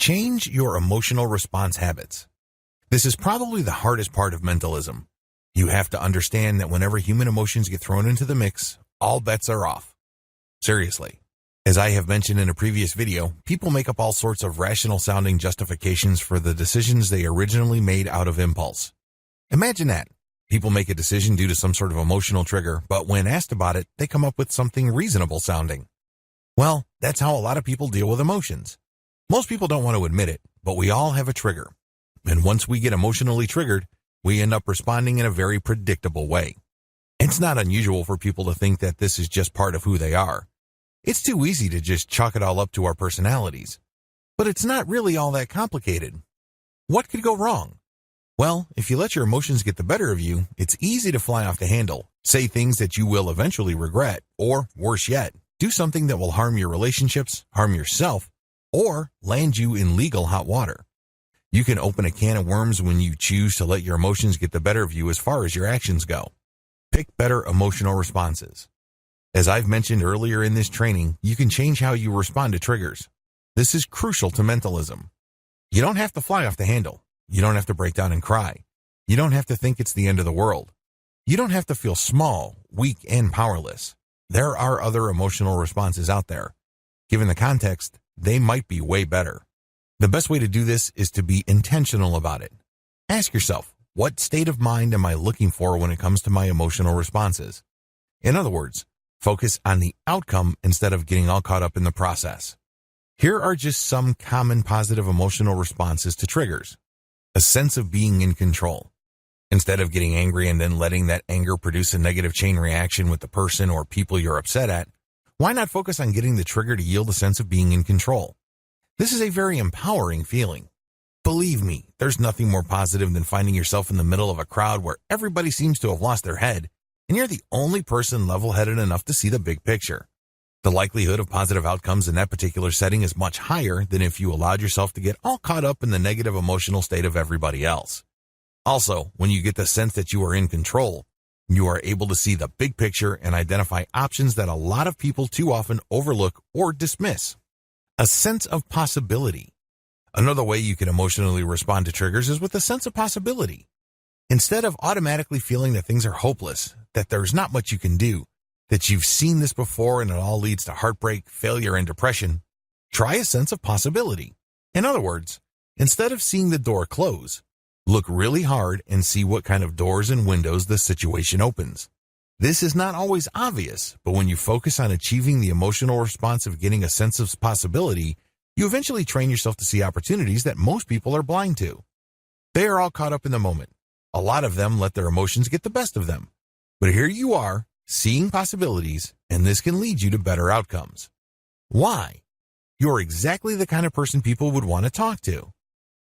Change your emotional response habits. This is probably the hardest part of mentalism. You have to understand that whenever human emotions get thrown into the mix, all bets are off. Seriously. As I have mentioned in a previous video, people make up all sorts of rational-sounding justifications for the decisions they originally made out of impulse. Imagine that. People make a decision due to some sort of emotional trigger, but when asked about it, they come up with something reasonable sounding. Well, that's how a lot of people deal with emotions. Most people don't want to admit it, but we all have a trigger. And once we get emotionally triggered, we end up responding in a very predictable way. It's not unusual for people to think that this is just part of who they are. It's too easy to just chalk it all up to our personalities. But it's not really all that complicated. What could go wrong? Well, if you let your emotions get the better of you, it's easy to fly off the handle, say things that you will eventually regret, or, worse yet, do something that will harm your relationships, harm yourself, or land you in legal hot water. You can open a can of worms when you choose to let your emotions get the better of you as far as your actions go. Pick better emotional responses. As I've mentioned earlier in this training, you can change how you respond to triggers. This is crucial to mentalism. You don't have to fly off the handle. You don't have to break down and cry. You don't have to think it's the end of the world. You don't have to feel small, weak, and powerless. There are other emotional responses out there. Given the context, they might be way better. The best way to do this is to be intentional about it. Ask yourself, what state of mind am I looking for when it comes to my emotional responses? In other words, focus on the outcome instead of getting all caught up in the process. Here are just some common positive emotional responses to triggers. A sense of being in control. Instead of getting angry and then letting that anger produce a negative chain reaction with the person or people you're upset at, why not focus on getting the trigger to yield a sense of being in control? This is a very empowering feeling. Believe me, there's nothing more positive than finding yourself in the middle of a crowd where everybody seems to have lost their head, and you're the only person level-headed enough to see the big picture. The likelihood of positive outcomes in that particular setting is much higher than if you allowed yourself to get all caught up in the negative emotional state of everybody else. Also, when you get the sense that you are in control, you are able to see the big picture and identify options that a lot of people too often overlook or dismiss. A sense of possibility. Another way you can emotionally respond to triggers is with a sense of possibility. Instead of automatically feeling that things are hopeless, that there's not much you can do, that you've seen this before and it all leads to heartbreak, failure, and depression, try a sense of possibility. In other words, instead of seeing the door close, look really hard and see what kind of doors and windows the situation opens. This is not always obvious, but when you focus on achieving the emotional response of getting a sense of possibility, you eventually train yourself to see opportunities that most people are blind to. They are all caught up in the moment. A lot of them let their emotions get the best of them. But here you are, seeing possibilities, and this can lead you to better outcomes. Why? You're exactly the kind of person people would want to talk to.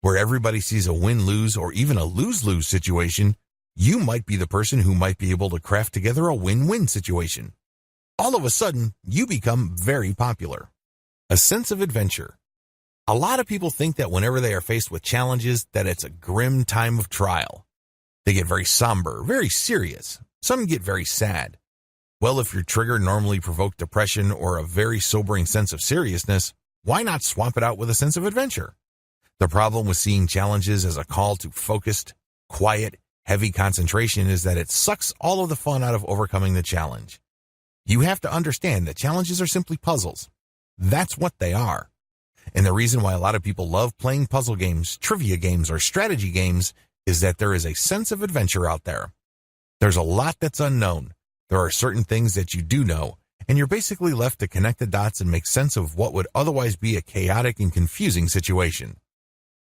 Where everybody sees a win-lose or even a lose-lose situation, you might be the person who might be able to craft together a win-win situation. All of a sudden, you become very popular. A sense of adventure. A lot of people think that whenever they are faced with challenges, that it's a grim time of trial. They get very somber, very serious. Some get very sad. Well, if your trigger normally provoked depression or a very sobering sense of seriousness, why not swap it out with a sense of adventure? The problem with seeing challenges as a call to focused, quiet, heavy concentration is that it sucks all of the fun out of overcoming the challenge. You have to understand that challenges are simply puzzles. That's what they are. And the reason why a lot of people love playing puzzle games, trivia games, or strategy games is that there is a sense of adventure out there. There's a lot that's unknown. There are certain things that you do know, and you're basically left to connect the dots and make sense of what would otherwise be a chaotic and confusing situation.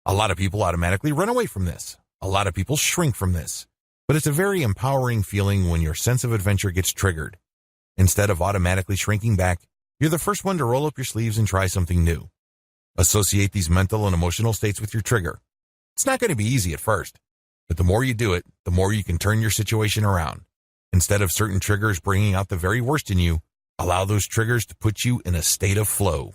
A lot of people automatically run away from this. A lot of people shrink from this. But it's a very empowering feeling when your sense of adventure gets triggered. Instead of automatically shrinking back, you're the first one to roll up your sleeves and try something new. Associate these mental and emotional states with your trigger. It's not going to be easy at first, but the more you do it, the more you can turn your situation around. Instead of certain triggers bringing out the very worst in you, allow those triggers to put you in a state of flow.